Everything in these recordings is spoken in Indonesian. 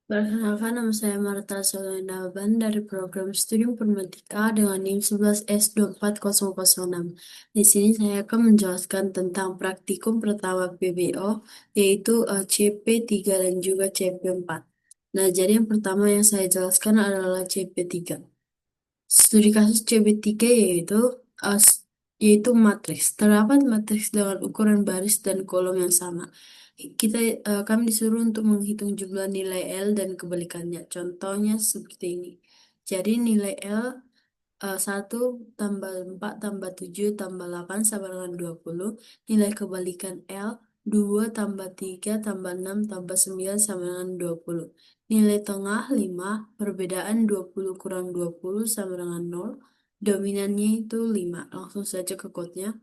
Perkenalkan, nama saya Marta Solendaban dari program Studi Informatika dengan NIM 11S24006. Di sini saya akan menjelaskan tentang praktikum pertama PBO, yaitu CP3 dan juga CP4. Nah, jadi yang pertama yang saya jelaskan adalah CP3. Studi kasus CP3 uh, s- yaitu matriks. Terdapat matriks dengan ukuran baris dan kolom yang sama. Kami disuruh untuk menghitung jumlah nilai L dan kebalikannya. Contohnya seperti ini. Jadi nilai L 1 tambah 4 tambah 7 tambah 8 sama dengan 20. Nilai kebalikan L 2 tambah 3 tambah 6 tambah 9 sama dengan 20. Nilai tengah 5, perbedaan 20 kurang 20 sama dengan 0. Dominannya itu 5. Langsung saja ke quote-nya.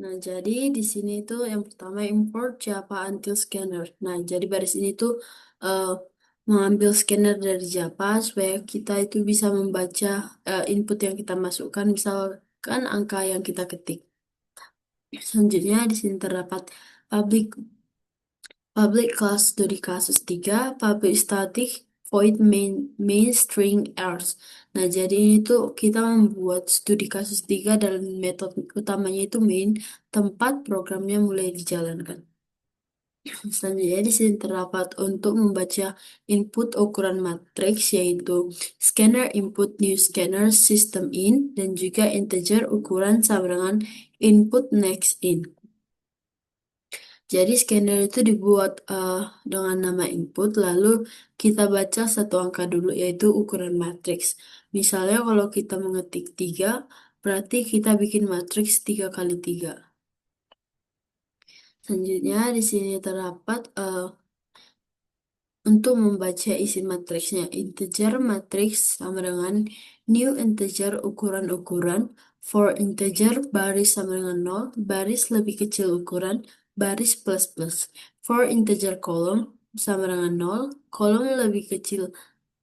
Nah, jadi di sini tuh yang pertama import Java Until Scanner. Nah, jadi baris ini tuh eh, mengambil scanner dari Java supaya kita itu bisa membaca input yang kita masukkan, misalkan angka yang kita ketik. Selanjutnya di sini terdapat public public class dari kasus 3, public static void main string errors. Nah, jadi ini tuh kita membuat studi kasus 3 dan metode utamanya itu main, tempat programnya mulai dijalankan. Selanjutnya di sini terdapat untuk membaca input ukuran matriks yaitu scanner input new scanner system in dan juga integer ukuran sama dengan input next in. Jadi scanner itu dibuat dengan nama input, lalu kita baca satu angka dulu yaitu ukuran matriks. Misalnya kalau kita mengetik 3, berarti kita bikin matriks 3 kali 3. Selanjutnya di sini terdapat untuk membaca isi matriksnya. Integer matriks sama dengan new integer ukuran-ukuran. For integer baris sama dengan 0, baris lebih kecil ukuran, baris plus plus. For integer kolom sama dengan 0, kolom lebih kecil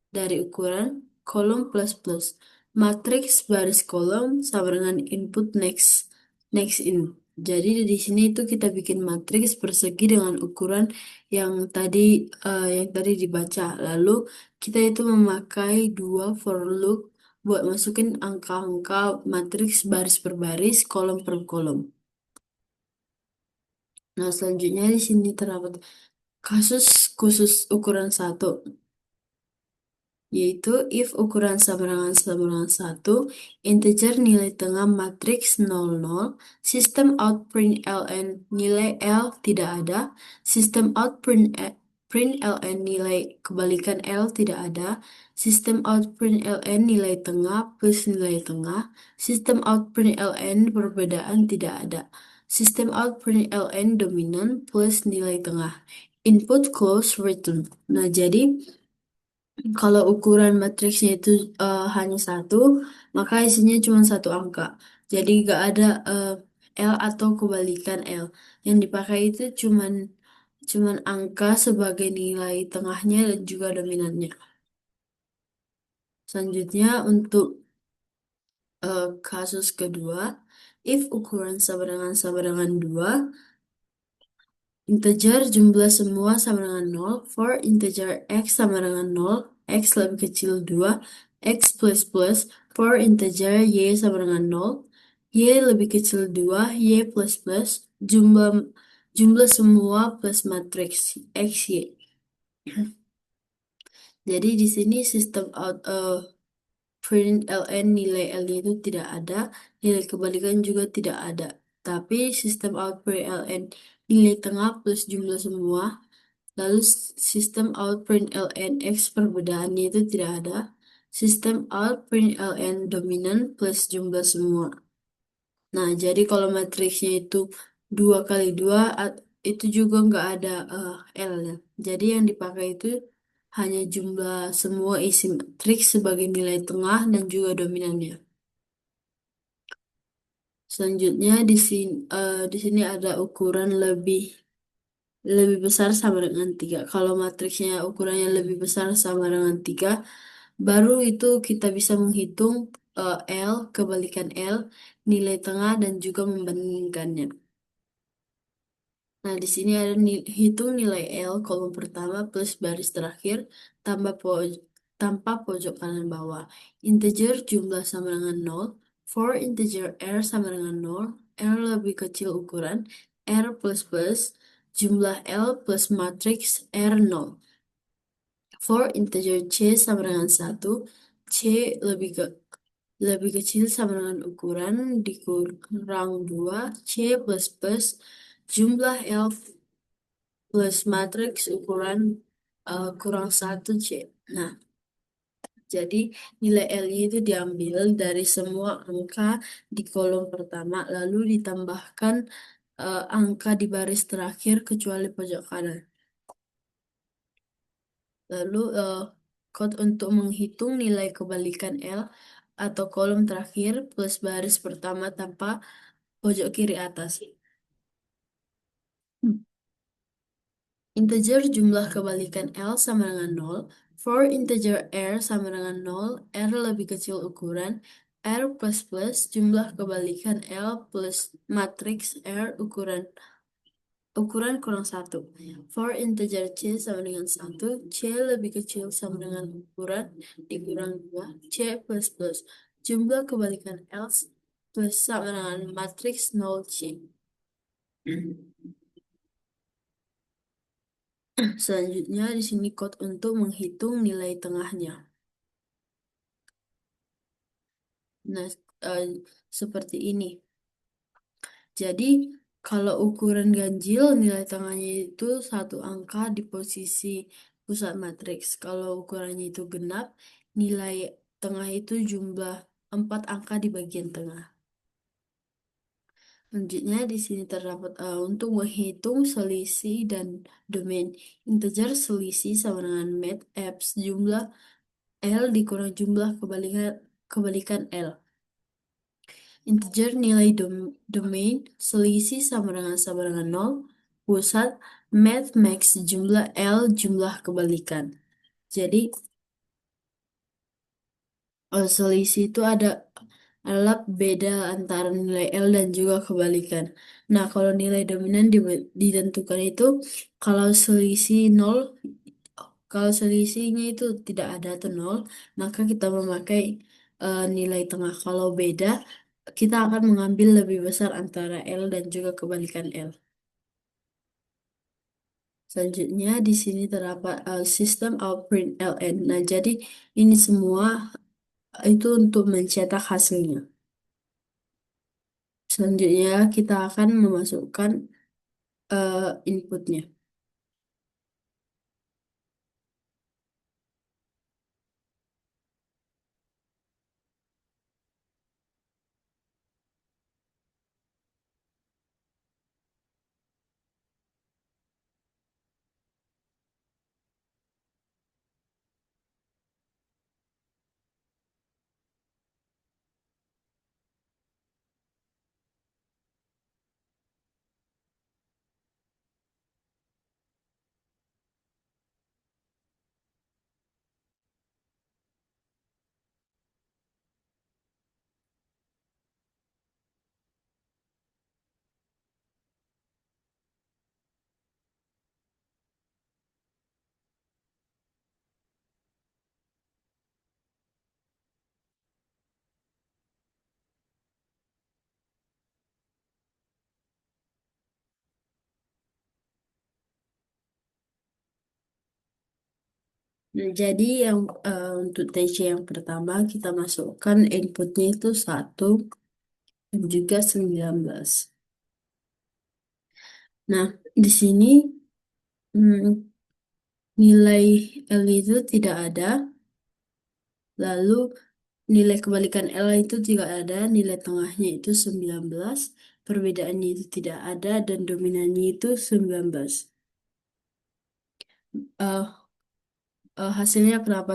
dari ukuran, kolom plus plus. Matriks baris kolom sama dengan input next in. Jadi di sini itu kita bikin matriks persegi dengan ukuran yang tadi dibaca. Lalu kita itu memakai dua for loop buat masukin angka-angka matriks baris per baris, kolom per kolom. Nah, selanjutnya di sini terdapat kasus khusus ukuran satu, yaitu if ukuran sama dengan 1, integer nilai tengah matriks 00, sistem out print ln nilai L tidak ada, sistem out print ln nilai kebalikan L tidak ada, sistem out print ln nilai tengah plus nilai tengah, sistem out print ln perbedaan tidak ada, sistem out print ln dominan plus nilai tengah, input close return. Nah, jadi kalau ukuran matriksnya itu hanya satu, maka isinya cuma satu angka. Jadi gak ada L atau kebalikan L. Yang dipakai itu cuman angka sebagai nilai tengahnya dan juga dominannya. Selanjutnya untuk kasus kedua, if ukuran sama dengan 2, integer jumlah semua sama dengan 0, for integer x sama dengan 0, x lebih kecil 2, x plus plus, for integer y sama dengan 0, y lebih kecil 2, y plus plus, jumlah jumlah semua plus matriks x, y. Jadi di sini sistem out print ln nilai L itu tidak ada, nilai kebalikan juga tidak ada. Tapi sistem out print ln nilai tengah plus jumlah semua. Lalu sistem out print ln x perbedaannya itu tidak ada. Sistem out print ln dominan plus jumlah semua. Nah, jadi kalau matriksnya itu 2 kali 2 itu juga nggak ada L ya. Jadi yang dipakai itu hanya jumlah semua isi matriks sebagai nilai tengah dan juga dominannya. Selanjutnya di sini ada ukuran lebih besar sama dengan 3. Kalau matriksnya ukurannya lebih besar sama dengan 3, Baru itu kita bisa menghitung L, kebalikan L, nilai tengah, dan juga membandingkannya. Nah, di sini ada hitung nilai L kolom pertama plus baris terakhir tambah tanpa pojok kanan bawah. Integer jumlah sama dengan 0. For integer R sama dengan 0. R lebih kecil ukuran. R plus plus jumlah L plus matriks R 0. For integer C sama dengan 1. C lebih ke lebih kecil sama dengan ukuran dikurang 2. C plus plus jumlah L plus matriks ukuran kurang 1 C. Nah, jadi nilai L-nya itu diambil dari semua angka di kolom pertama, lalu ditambahkan angka di baris terakhir kecuali pojok kanan. Lalu kode untuk menghitung nilai kebalikan L atau kolom terakhir plus baris pertama tanpa pojok kiri atas. Integer jumlah kebalikan L sama dengan 0. For integer R sama dengan 0, R lebih kecil ukuran. R plus plus jumlah kebalikan L plus matriks R ukuran ukuran kurang 1. For integer C sama dengan 1, C lebih kecil sama dengan ukuran dikurang 2. C plus plus jumlah kebalikan L plus sama dengan matriks 0C. Selanjutnya di sini code untuk menghitung nilai tengahnya. Nah, eh, seperti ini. Jadi, kalau ukuran ganjil, nilai tengahnya itu satu angka di posisi pusat matriks. Kalau ukurannya itu genap, nilai tengah itu jumlah 4 angka di bagian tengah. Selanjutnya di sini terdapat untuk menghitung selisih dan domain integer selisih sama dengan math apps jumlah L dikurang jumlah kebalikan kebalikan L. Integer nilai domain selisih sama dengan 0. Pusat math max jumlah L jumlah kebalikan. Jadi selisih itu adalah beda antara nilai L dan juga kebalikan. Nah, kalau nilai dominan ditentukan itu kalau selisih 0, kalau selisihnya itu tidak ada atau 0, maka kita memakai nilai tengah. Kalau beda, kita akan mengambil lebih besar antara L dan juga kebalikan L. Selanjutnya di sini terdapat sistem outprint LN. Nah, jadi ini semua itu untuk mencetak hasilnya. Selanjutnya kita akan memasukkan inputnya. Nah, jadi yang untuk TC yang pertama kita masukkan inputnya itu 1 dan juga 19. Nah, di sini mm, nilai L itu tidak ada, lalu nilai kebalikan L itu tidak ada, nilai tengahnya itu 19, perbedaannya itu tidak ada, dan dominannya itu 19. Eh, Hasilnya kenapa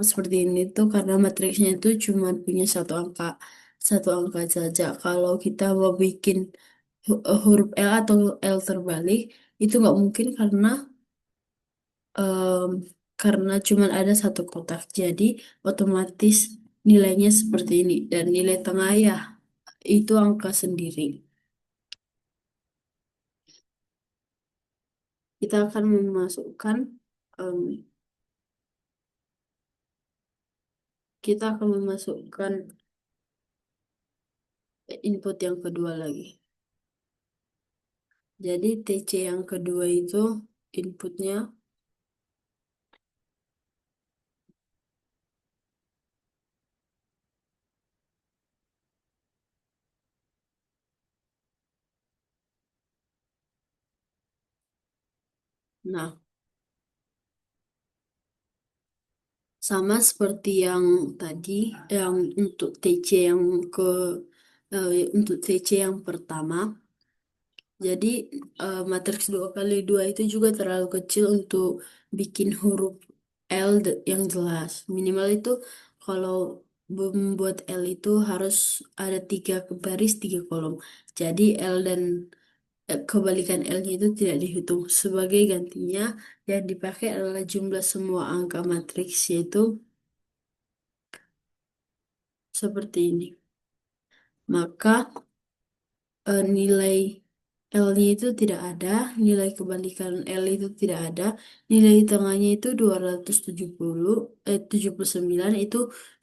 seperti ini tuh karena matriksnya itu cuma punya satu angka saja. Kalau kita mau bikin huruf L atau L terbalik itu nggak mungkin em, karena cuma ada satu kotak. Jadi otomatis nilainya seperti ini. Dan nilai tengah ya itu angka sendiri. Kita akan memasukkan em, kita akan memasukkan input yang kedua lagi. Jadi TC yang kedua itu inputnya. Nah, sama seperti yang tadi, yang untuk TC yang ke untuk TC yang pertama. Jadi matriks 2 kali 2 itu juga terlalu kecil untuk bikin huruf yang jelas. Minimal itu kalau membuat L itu harus ada 3 baris 3 kolom. Jadi L dan kebalikan L-nya itu tidak dihitung. Sebagai gantinya yang dipakai adalah jumlah semua angka matriks yaitu seperti ini. Maka nilai L-nya itu tidak ada, nilai kebalikan L itu tidak ada, nilai tengahnya itu 279 itu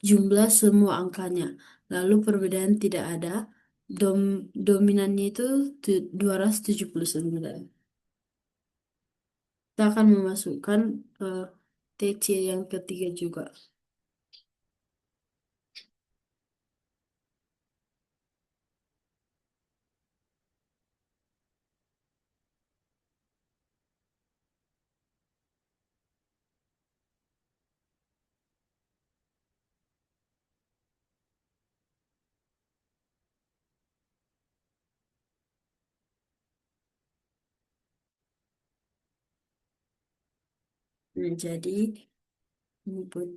jumlah semua angkanya. Lalu perbedaan tidak ada, dominannya itu 279. Kita akan memasukkan TC yang ketiga juga. Nah, jadi input.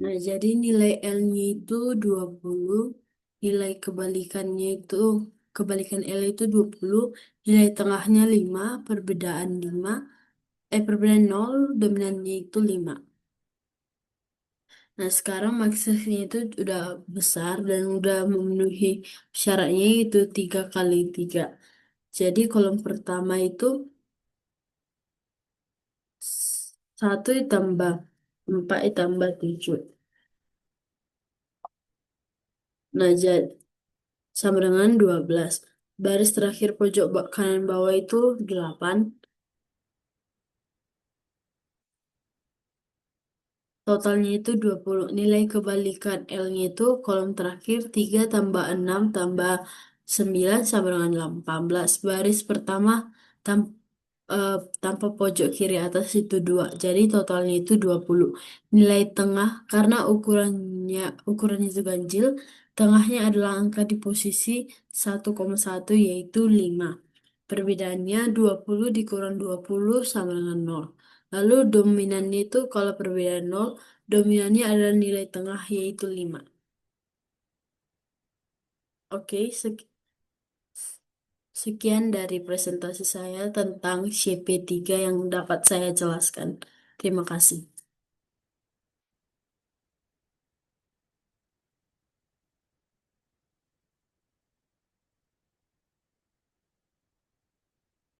Nah, jadi nilai L-nya itu 20, nilai kebalikan L itu 20, nilai tengahnya 5, perbedaan 5, perbedaan 0, dominannya itu 5. Nah, sekarang maksudnya itu udah besar dan udah memenuhi syaratnya itu 3 kali 3. Jadi kolom pertama itu 1 ditambah 4 ditambah 7. Nah, sama dengan 12. Baris terakhir pojok kanan bawah itu 8. Totalnya itu 20. Nilai kebalikan L-nya itu kolom terakhir 3 tambah 6 tambah 9 sama dengan 18. Baris pertama tam, eh, tanpa pojok kiri atas itu 2. Jadi totalnya itu 20. Nilai tengah karena ukurannya itu ganjil, tengahnya adalah angka di posisi 1,1 yaitu 5. Perbedaannya 20 dikurang 20 sama dengan 0. Lalu dominannya itu kalau perbedaan 0, dominannya adalah nilai tengah yaitu 5. Oke, sekian dari presentasi saya tentang CP3 yang dapat saya jelaskan. Terima kasih.